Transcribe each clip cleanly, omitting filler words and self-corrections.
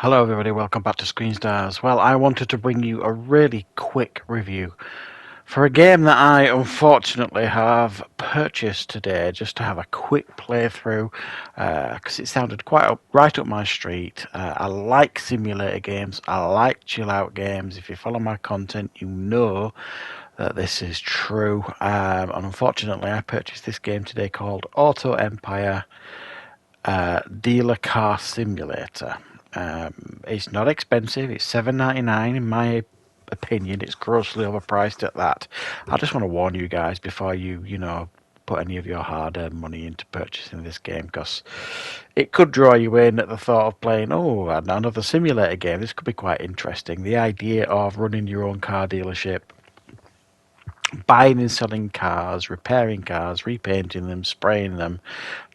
Hello everybody, welcome back to Screenstars. Well, I wanted to bring you a really quick review for a game that I unfortunately have purchased today just to have a quick playthrough because it sounded right up my street. I like simulator games, I like chill out games. If you follow my content, you know that this is true. And unfortunately, I purchased this game today called Auto Empire Dealer Car Simulator. It's not expensive. It's $7.99 in my opinion. It's grossly overpriced at that. I just want to warn you guys before you put any of your hard-earned money into purchasing this game, because it could draw you in at the thought of playing, another simulator game. This could be quite interesting. The idea of running your own car dealership, buying and selling cars, repairing cars, repainting them, spraying them,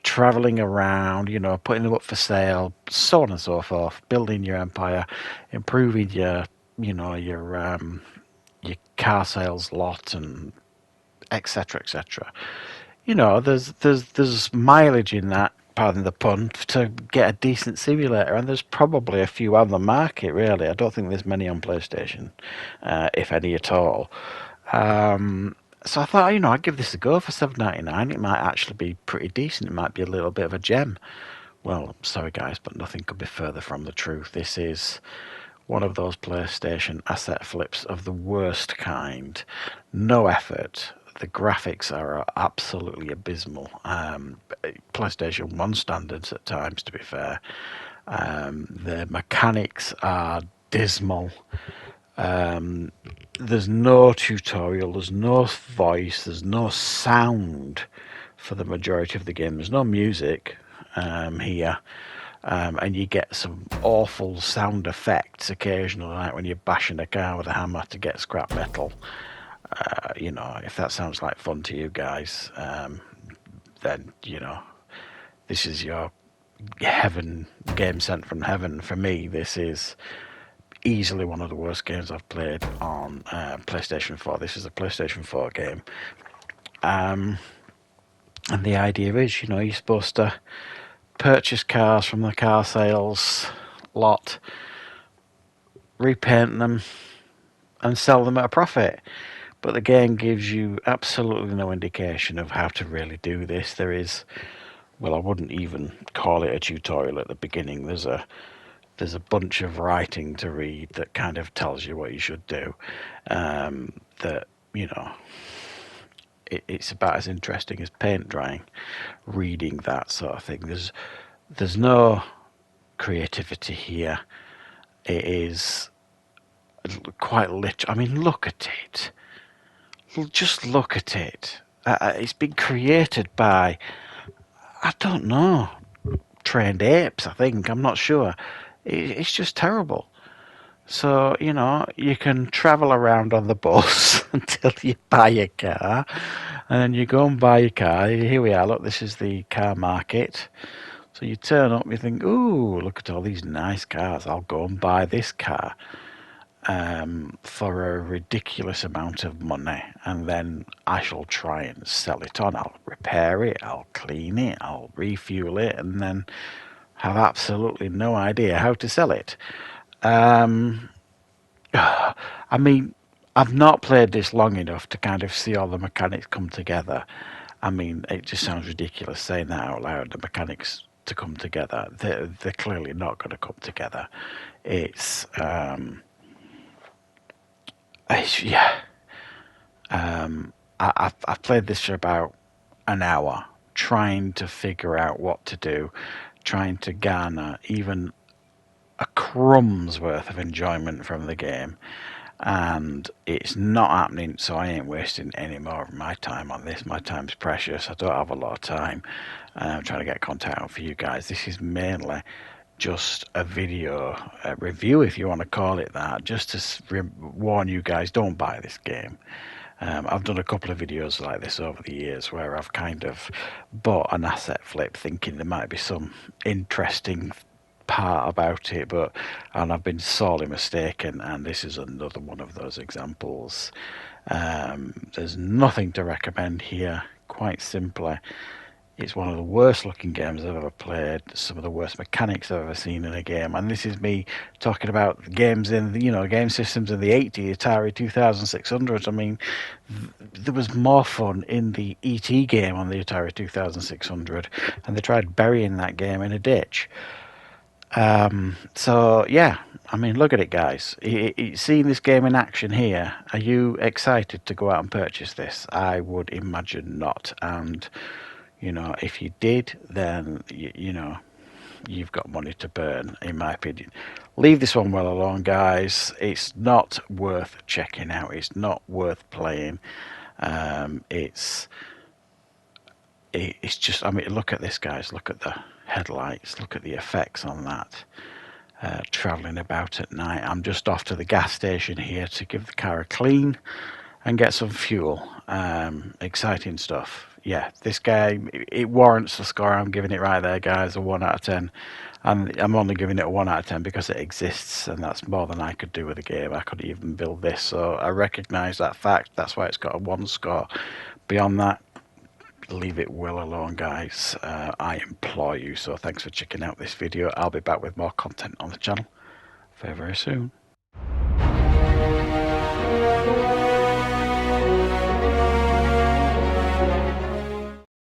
traveling around, putting them up for sale, so on and so forth, building your empire, improving your car sales lot, and etc. etc. There's mileage in that, pardon the pun, to get a decent simulator, and there's probably a few on the market. Really, I don't think there's many on PlayStation, if any at all. So I thought, I'd give this a go for $7.99. It might actually be pretty decent. It might be a little bit of a gem. Well, sorry guys, but nothing could be further from the truth. This is one of those PlayStation asset flips of the worst kind. No effort. The graphics are absolutely abysmal. PlayStation 1 standards at times, to be fair. The mechanics are dismal. There's no tutorial, there's no voice, there's no sound for the majority of the game. There's no music here, and you get some awful sound effects occasionally, like when you're bashing a car with a hammer to get scrap metal. If that sounds like fun to you guys, then this is your heaven game sent from heaven. For me, this is easily one of the worst games I've played on PlayStation 4. This is a PlayStation 4 game. And the idea is, you're supposed to purchase cars from the car sales lot, repaint them, and sell them at a profit. But the game gives you absolutely no indication of how to really do this. There is, well, I wouldn't even call it a tutorial at the beginning. There's a bunch of writing to read that kind of tells you what you should do. It's about as interesting as paint drying, reading that sort of thing. There's no creativity here. It is quite literal. I mean, look at it. Just look at it. It's been created by, I don't know, trained apes, I think. I'm not sure. It's just terrible. So, you can travel around on the bus until you buy a car. And then you go and buy your car. Here we are. Look, this is the car market. So you turn up, you think, ooh, look at all these nice cars. I'll go and buy this car for a ridiculous amount of money. And then I shall try and sell it on. I'll repair it. I'll clean it. I'll refuel it. And then have absolutely no idea how to sell it. I mean, I've not played this long enough to kind of see all the mechanics come together. I mean, it just sounds ridiculous saying that out loud, the mechanics to come together. They're clearly not going to come together. I've played this for about an hour, trying to figure out what to do, trying to garner even a crumb's worth of enjoyment from the game, and it's not happening. So I ain't wasting any more of my time on this. My time's precious. I don't have a lot of time. I'm trying to get content out for you guys. This is mainly just a video, a review, if you want to call it that, just to warn you guys, don't buy this game. I've done a couple of videos like this over the years where I've kind of bought an asset flip thinking there might be some interesting part about it, and I've been sorely mistaken, and this is another one of those examples. There's nothing to recommend here. Quite simply, It's one of the worst looking games I've ever played, some of the worst mechanics I've ever seen in a game. And this is me talking about games in the, game systems in the 80s, Atari 2600. I mean, there was more fun in the ET game on the Atari 2600, and they tried burying that game in a ditch. So yeah, I mean, look at it, guys. Seeing this game in action here, are you excited to go out and purchase this? I would imagine not. And if you did, then you've got money to burn, in my opinion. Leave this one well alone, guys. It's not worth checking out. It's not worth playing. It's just, I mean, look at this, guys. Look at the headlights. Look at the effects on that. Traveling about at night. I'm just off to the gas station here to give the car a clean and get some fuel. Exciting stuff. Yeah, this game, it warrants the score I'm giving it right there, guys, a 1 out of 10. And I'm only giving it a 1 out of 10 because it exists, and that's more than I could do with a game. I couldn't even build this, so I recognise that fact. That's why it's got a 1 score. Beyond that, leave it well alone, guys. I implore you. So thanks for checking out this video. I'll be back with more content on the channel very, very soon.